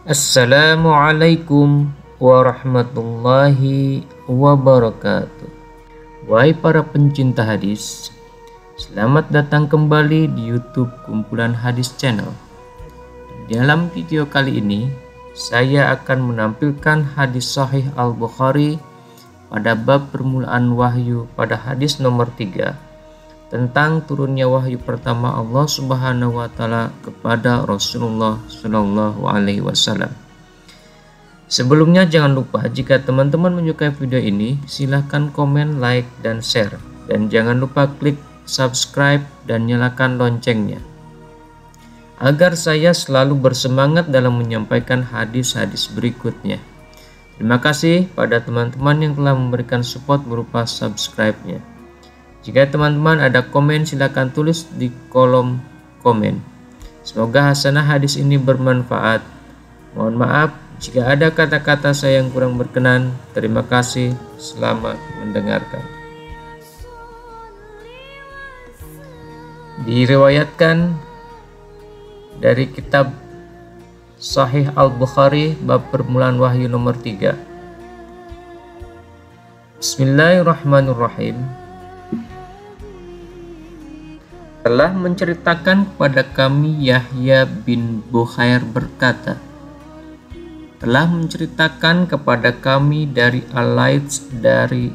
Assalamualaikum warahmatullahi wabarakatuh. Wahai para pencinta hadis, selamat datang kembali di YouTube Kumpulan Hadis Channel. Dalam video kali ini, saya akan menampilkan hadis Sahih Al-Bukhari pada bab permulaan wahyu pada hadis nomor 3 tentang turunnya wahyu pertama Allah Subhanahu wa taala kepada Rasulullah Shallallahu alaihi wasallam. Sebelumnya jangan lupa jika teman-teman menyukai video ini, silahkan komen, like, dan share. Dan jangan lupa klik subscribe dan nyalakan loncengnya agar saya selalu bersemangat dalam menyampaikan hadis-hadis berikutnya. Terima kasih pada teman-teman yang telah memberikan support berupa subscribe-nya. Jika teman-teman ada komen, silakan tulis di kolom komen. Semoga hasanah hadis ini bermanfaat. Mohon maaf jika ada kata-kata saya yang kurang berkenan. Terima kasih. Selamat mendengarkan. Diriwayatkan dari kitab Sahih Al-Bukhari bab permulaan wahyu nomor 3. Bismillahirrahmanirrahim. Telah menceritakan kepada kami Yahya bin Bukhair berkata, telah menceritakan kepada kami dari Al-Laits, dari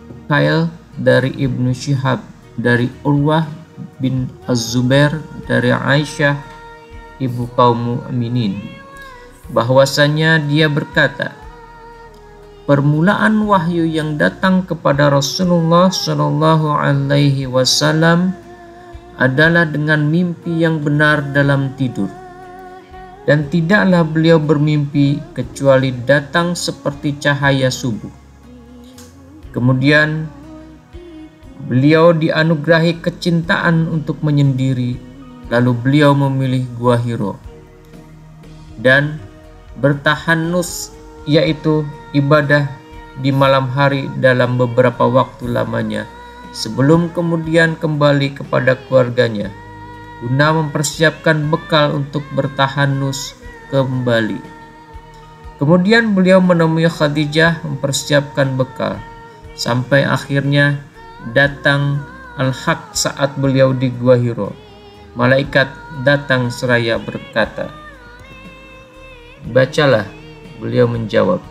Uqail, dari Ibnu Syihab, dari Urwah bin Az-Zubair, dari Aisyah ibu kaum mukminin, bahwasanya dia berkata, permulaan wahyu yang datang kepada Rasulullah Shallallahu alaihi wasallam adalah dengan mimpi yang benar dalam tidur, dan tidaklah beliau bermimpi kecuali datang seperti cahaya subuh. Kemudian beliau dianugerahi kecintaan untuk menyendiri, lalu beliau memilih Gua Hiro dan bertahanus, yaitu ibadah di malam hari dalam beberapa waktu lamanya, sebelum kemudian kembali kepada keluarganya guna mempersiapkan bekal untuk bertahanus kembali. Kemudian beliau menemui Khadijah mempersiapkan bekal, sampai akhirnya datang Al-Haq saat beliau di Gua Hiro. Malaikat datang seraya berkata, bacalah. Beliau menjawab,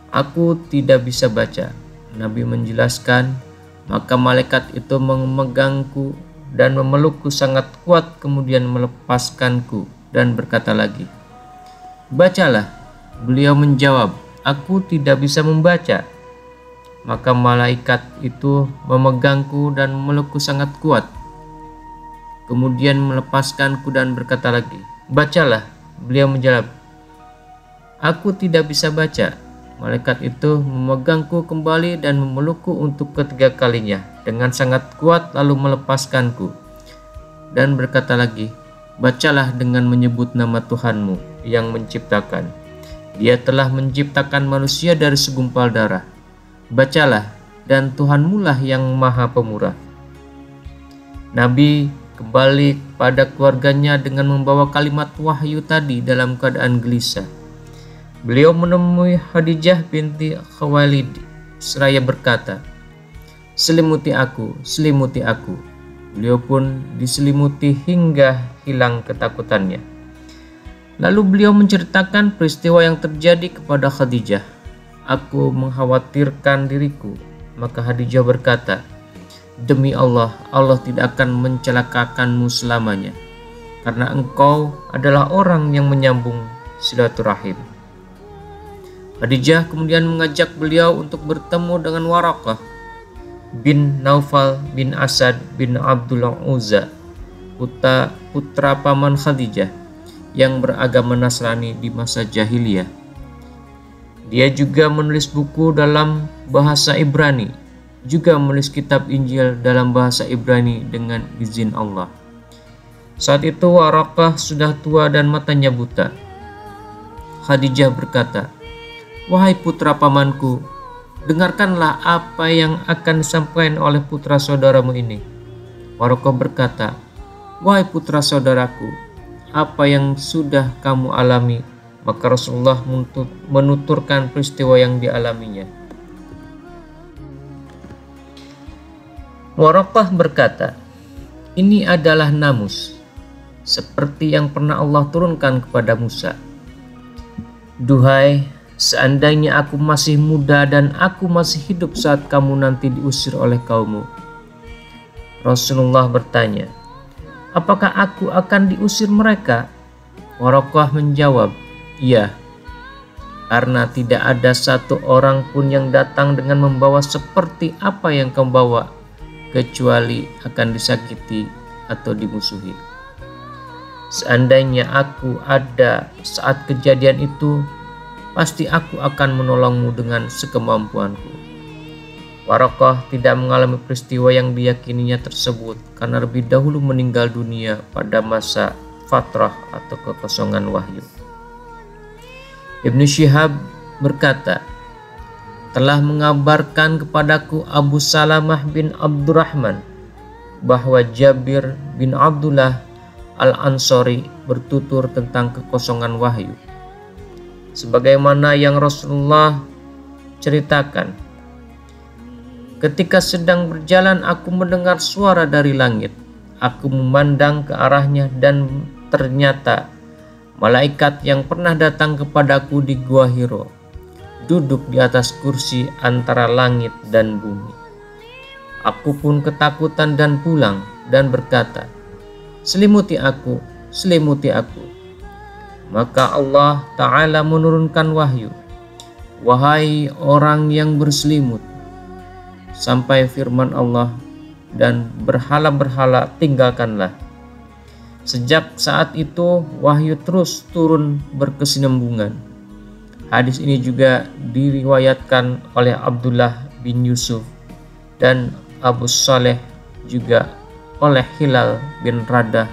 aku tidak bisa baca. Nabi menjelaskan, maka malaikat itu memegangku dan memelukku sangat kuat, kemudian melepaskanku dan berkata lagi, bacalah. Beliau menjawab, aku tidak bisa membaca. Maka malaikat itu memegangku dan memelukku sangat kuat, kemudian melepaskanku dan berkata lagi, bacalah. Beliau menjawab, aku tidak bisa baca. Malaikat itu memegangku kembali dan memelukku untuk ketiga kalinya dengan sangat kuat, lalu melepaskanku dan berkata lagi, bacalah dengan menyebut nama Tuhanmu yang menciptakan. Dia telah menciptakan manusia dari segumpal darah. Bacalah, dan Tuhanmu lah yang maha pemurah. Nabi kembali pada keluarganya dengan membawa kalimat wahyu tadi dalam keadaan gelisah. Beliau menemui Khadijah binti Khuwailid seraya berkata, selimuti aku, selimuti aku. Beliau pun diselimuti hingga hilang ketakutannya. Lalu beliau menceritakan peristiwa yang terjadi kepada Khadijah. Aku mengkhawatirkan diriku. Maka Khadijah berkata, demi Allah, Allah tidak akan mencelakakanmu selamanya, karena engkau adalah orang yang menyambung silaturahim. Khadijah kemudian mengajak beliau untuk bertemu dengan Waraqah bin Naufal bin Asad bin Abdullah Uzza, putra paman Khadijah yang beragama Nasrani di masa jahiliyah. Dia juga menulis buku dalam bahasa Ibrani, juga menulis kitab Injil dalam bahasa Ibrani dengan izin Allah. Saat itu Waraqah sudah tua dan matanya buta. Khadijah berkata, wahai putra pamanku, dengarkanlah apa yang akan disampaikan oleh putra saudaramu ini. Waraqah berkata, wahai putra saudaraku, apa yang sudah kamu alami Maka Rasulullah menuturkan peristiwa yang dialaminya. Waraqah berkata, "Ini adalah namus, seperti yang pernah Allah turunkan kepada Musa. Duhai, seandainya aku masih muda dan aku masih hidup saat kamu nanti diusir oleh kaummu." Rasulullah bertanya, "Apakah aku akan diusir mereka?" Waraqah menjawab, "Iya, karena tidak ada satu orang pun yang datang dengan membawa seperti apa yang kamu bawa, kecuali akan disakiti atau dimusuhi. Seandainya aku ada saat kejadian itu, pasti aku akan menolongmu dengan sekemampuanku." Waraqah tidak mengalami peristiwa yang diyakininya tersebut karena lebih dahulu meninggal dunia pada masa fatrah atau kekosongan wahyu. Ibnu Syihab berkata, "Telah mengabarkan kepadaku Abu Salamah bin Abdurrahman bahwa Jabir bin Abdullah Al-Ansari bertutur tentang kekosongan wahyu, sebagaimana yang Rasulullah ceritakan. Ketika sedang berjalan aku mendengar suara dari langit. Aku memandang ke arahnya dan ternyata malaikat yang pernah datang kepadaku di Gua Hiro duduk di atas kursi antara langit dan bumi. Aku pun ketakutan dan pulang dan berkata, 'Selimuti aku, selimuti aku.' Maka Allah Ta'ala menurunkan wahyu, 'Wahai orang yang berselimut,' sampai firman Allah, 'Dan berhala-berhala tinggalkanlah.' Sejak saat itu wahyu terus turun berkesinambungan." Hadis ini juga diriwayatkan oleh Abdullah bin Yusuf dan Abu Saleh, juga oleh Hilal bin Radah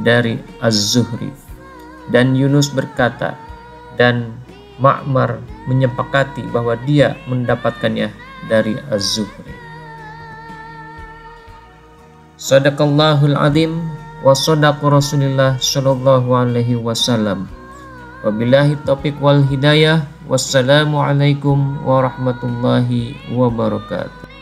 dari Az-Zuhri. Dan Yunus berkata, dan Ma'mar menyepakati bahwa dia mendapatkannya dari Az-Zuhri. Shadaqallahul adzim wa shadaqa Rasulullah sallallahu alaihi wasallam. Wabillahi taufiq wal hidayah. Wassalamualaikum warahmatullahi wabarakatuh.